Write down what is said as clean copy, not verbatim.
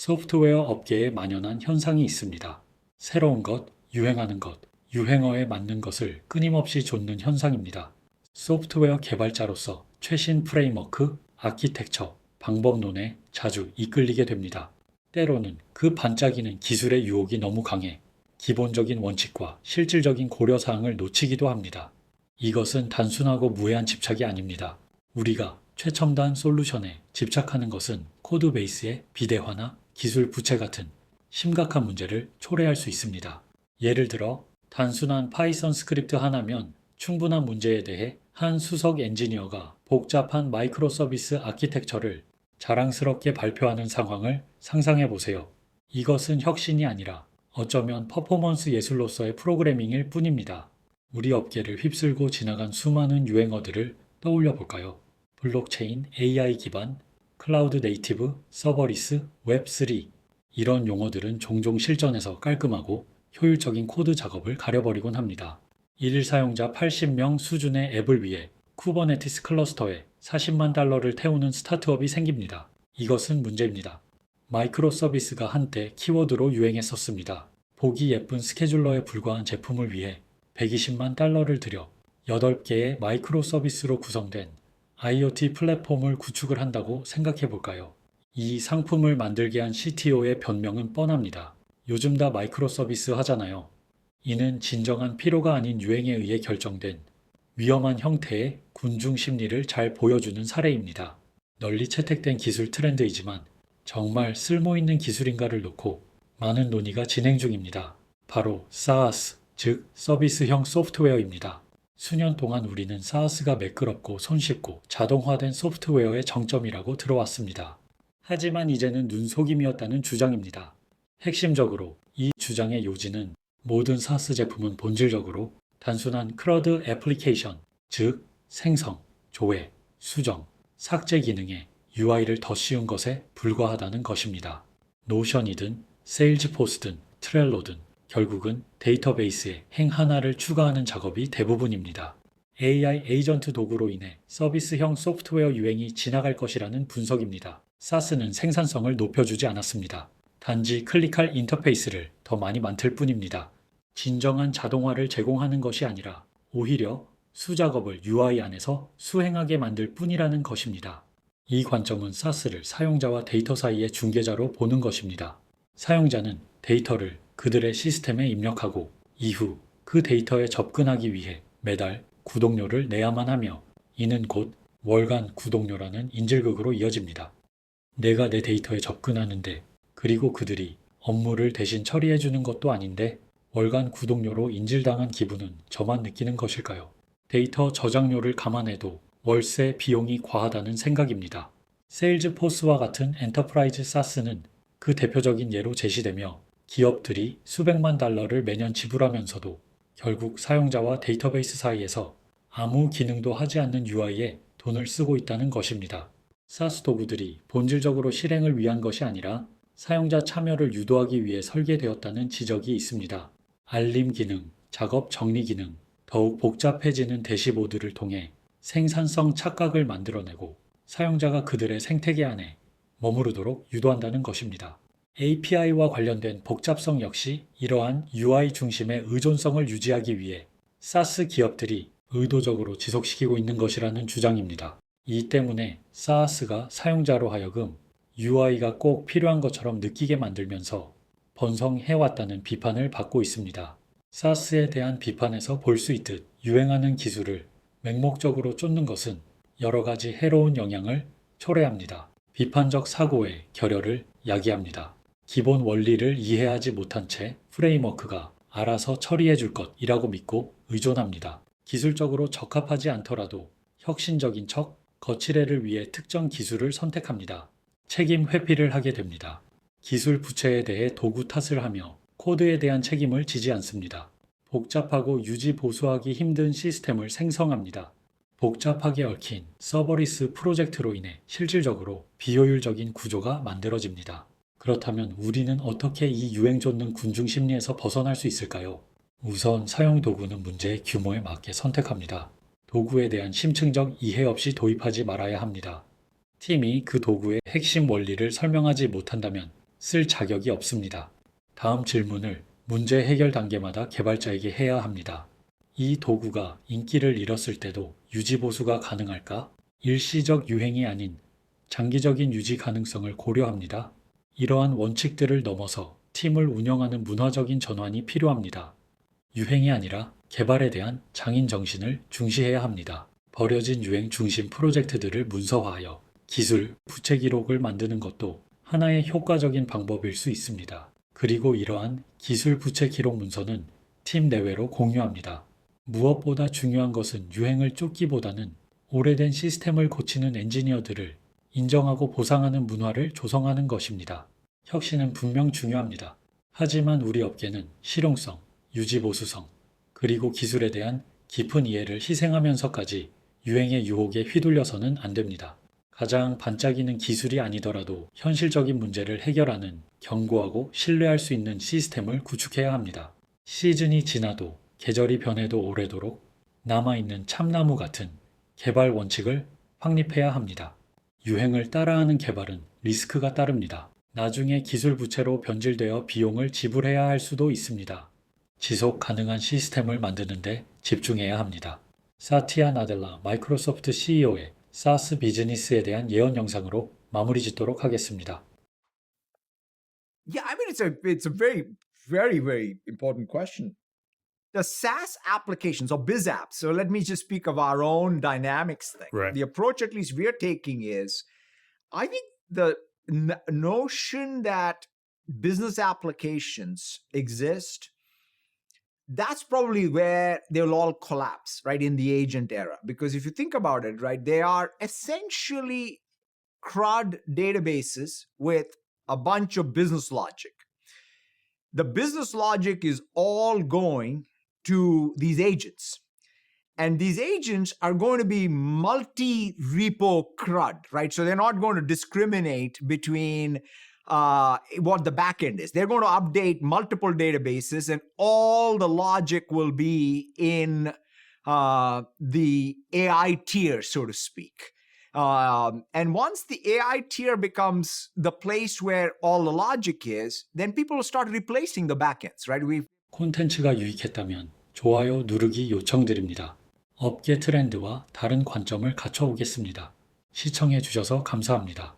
소프트웨어 업계에 만연한 현상이 있습니다. 새로운 것, 유행하는 것, 유행어에 맞는 것을 끊임없이 좇는 현상입니다. 소프트웨어 개발자로서 최신 프레임워크, 아키텍처, 방법론에 자주 이끌리게 됩니다. 때로는 그 반짝이는 기술의 유혹이 너무 강해 기본적인 원칙과 실질적인 고려사항을 놓치기도 합니다. 이것은 단순하고 무해한 집착이 아닙니다. 우리가 최첨단 솔루션에 집착하는 것은 코드 베이스의 비대화나 기술 부채 같은 심각한 문제를 초래할 수 있습니다. 예를 들어 단순한 파이썬 스크립트 하나면 충분한 문제에 대해 한 수석 엔지니어가 복잡한 마이크로 서비스 아키텍처를 자랑스럽게 발표하는 상황을 상상해 보세요. 이것은 혁신이 아니라 어쩌면 퍼포먼스 예술로서의 프로그래밍일 뿐입니다. 우리 업계를 휩쓸고 지나간 수많은 유행어들을 떠올려 볼까요? 블록체인, AI 기반, 클라우드 네이티브, 서버리스, 웹3 이런 용어들은 종종 실전에서 깔끔하고 효율적인 코드 작업을 가려버리곤 합니다. 일 사용자 80명 수준의 앱을 위해 쿠버네티스 클러스터에 40만 달러를 태우는 스타트업이 생깁니다. 이것은 문제입니다. 마이크로 서비스가 한때 키워드로 유행했었습니다. 보기 예쁜 스케줄러에 불과한 제품을 위해 120만 달러를 들여 8개의 마이크로 서비스로 구성된 IoT 플랫폼을 구축을 한다고 생각해 볼까요? 이 상품을 만들게 한 CTO의 변명은 뻔합니다. 요즘 다 마이크로 서비스 하잖아요. 이는 진정한 필요가 아닌 유행에 의해 결정된 위험한 형태의 군중 심리를 잘 보여주는 사례입니다. 널리 채택된 기술 트렌드이지만 정말 쓸모있는 기술인가를 놓고 많은 논의가 진행 중입니다. 바로 SaaS, 즉 서비스형 소프트웨어입니다. 수년 동안 우리는 SaaS가 매끄럽고 손쉽고 자동화된 소프트웨어의 정점이라고 들어왔습니다. 하지만 이제는 눈속임이었다는 주장입니다. 핵심적으로 이 주장의 요지는 모든 SaaS 제품은 본질적으로 단순한 크러드 애플리케이션, 즉 생성, 조회, 수정, 삭제 기능에 UI를 더 씌운 것에 불과하다는 것입니다. 노션이든 세일즈포스든 트렐로든 결국은 데이터베이스에 행 하나를 추가하는 작업이 대부분입니다. AI 에이전트 도구로 인해 서비스형 소프트웨어 유행이 지나갈 것이라는 분석입니다. SaaS는 생산성을 높여주지 않았습니다. 단지 클릭할 인터페이스를 더 많이 만들 뿐입니다. 진정한 자동화를 제공하는 것이 아니라 오히려 수작업을 UI 안에서 수행하게 만들 뿐이라는 것입니다. 이 관점은 SaaS를 사용자와 데이터 사이의 중개자로 보는 것입니다. 사용자는 데이터를 그들의 시스템에 입력하고 이후 그 데이터에 접근하기 위해 매달 구독료를 내야만 하며 이는 곧 월간 구독료라는 인질극으로 이어집니다. 내가 내 데이터에 접근하는데 그리고 그들이 업무를 대신 처리해 주는 것도 아닌데 월간 구독료로 인질당한 기분은 저만 느끼는 것일까요? 데이터 저장료를 감안해도 월세 비용이 과하다는 생각입니다. 세일즈포스와 같은 엔터프라이즈 SaaS는 그 대표적인 예로 제시되며 기업들이 수백만 달러를 매년 지불하면서도 결국 사용자와 데이터베이스 사이에서 아무 기능도 하지 않는 UI에 돈을 쓰고 있다는 것입니다. SaaS 도구들이 본질적으로 실행을 위한 것이 아니라 사용자 참여를 유도하기 위해 설계되었다는 지적이 있습니다. 알림 기능, 작업 정리 기능, 더욱 복잡해지는 대시보드를 통해 생산성 착각을 만들어내고 사용자가 그들의 생태계 안에 머무르도록 유도한다는 것입니다. API와 관련된 복잡성 역시 이러한 UI 중심의 의존성을 유지하기 위해 SaaS 기업들이 의도적으로 지속시키고 있는 것이라는 주장입니다. 이 때문에 SaaS가 사용자로 하여금 UI가 꼭 필요한 것처럼 느끼게 만들면서 번성해왔다는 비판을 받고 있습니다. SaaS에 대한 비판에서 볼 수 있듯 유행하는 기술을 맹목적으로 쫓는 것은 여러 가지 해로운 영향을 초래합니다. 비판적 사고의 결여를 야기합니다. 기본 원리를 이해하지 못한 채 프레임워크가 알아서 처리해 줄 것이라고 믿고 의존합니다. 기술적으로 적합하지 않더라도 혁신적인 척 거치레를 위해 특정 기술을 선택합니다. 책임 회피를 하게 됩니다. 기술 부채에 대해 도구 탓을 하며 코드에 대한 책임을 지지 않습니다. 복잡하고 유지 보수하기 힘든 시스템을 생성합니다. 복잡하게 얽힌 서버리스 프로젝트로 인해 실질적으로 비효율적인 구조가 만들어집니다. 그렇다면 우리는 어떻게 이 유행 쫓는 군중 심리에서 벗어날 수 있을까요? 우선 사용 도구는 문제의 규모에 맞게 선택합니다. 도구에 대한 심층적 이해 없이 도입하지 말아야 합니다. 팀이 그 도구의 핵심 원리를 설명하지 못한다면 쓸 자격이 없습니다. 다음 질문을 문제 해결 단계마다 개발자에게 해야 합니다. 이 도구가 인기를 잃었을 때도 유지 보수가 가능할까? 일시적 유행이 아닌 장기적인 유지 가능성을 고려합니다. 이러한 원칙들을 넘어서 팀을 운영하는 문화적인 전환이 필요합니다. 유행이 아니라 개발에 대한 장인 정신을 중시해야 합니다. 버려진 유행 중심 프로젝트들을 문서화하여 기술, 부채 기록을 만드는 것도 하나의 효과적인 방법일 수 있습니다. 그리고 이러한 기술 부채 기록 문서는 팀 내외로 공유합니다. 무엇보다 중요한 것은 유행을 쫓기보다는 오래된 시스템을 고치는 엔지니어들을 인정하고 보상하는 문화를 조성하는 것입니다. 혁신은 분명 중요합니다. 하지만 우리 업계는 실용성, 유지보수성, 그리고 기술에 대한 깊은 이해를 희생하면서까지 유행의 유혹에 휘둘려서는 안 됩니다. 가장 반짝이는 기술이 아니더라도 현실적인 문제를 해결하는 견고하고 신뢰할 수 있는 시스템을 구축해야 합니다. 시즌이 지나도 계절이 변해도 오래도록 남아있는 참나무 같은 개발 원칙을 확립해야 합니다. 유행을 따라하는 개발은 리스크가 따릅니다. 나중에 기술 부채로 변질되어 비용을 지불해야 할 수도 있습니다. 지속 가능한 시스템을 만드는데 집중해야 합니다. 사티아 나델라 마이크로소프트 CEO의 사스 비즈니스에 대한 예언 영상으로 마무리 짓도록 하겠습니다. Yeah, I mean, it's a very important question. The SaaS applications or biz apps. So let me just speak of our own Dynamics thing. Right. The approach, at least we're taking, is I think the notion that business applications exist. That's probably where they'll all collapse, right, in the agent era. Because if you think about it, right, they are essentially CRUD databases with a bunch of business logic. The business logic is all going to these agents. And these agents are going to be multi-repo CRUD, right? So they're not going to discriminate between what the backend is. They're going to update multiple databases, and all the logic will be in the AI tier, so to speak. And once the AI tier becomes the place where all the logic is, then people will start replacing the backends, right? 콘텐츠가 유익했다면 좋아요 누르기 요청드립니다. 업계 트렌드와 다른 관점을 갖춰오겠습니다. 시청해 주셔서 감사합니다.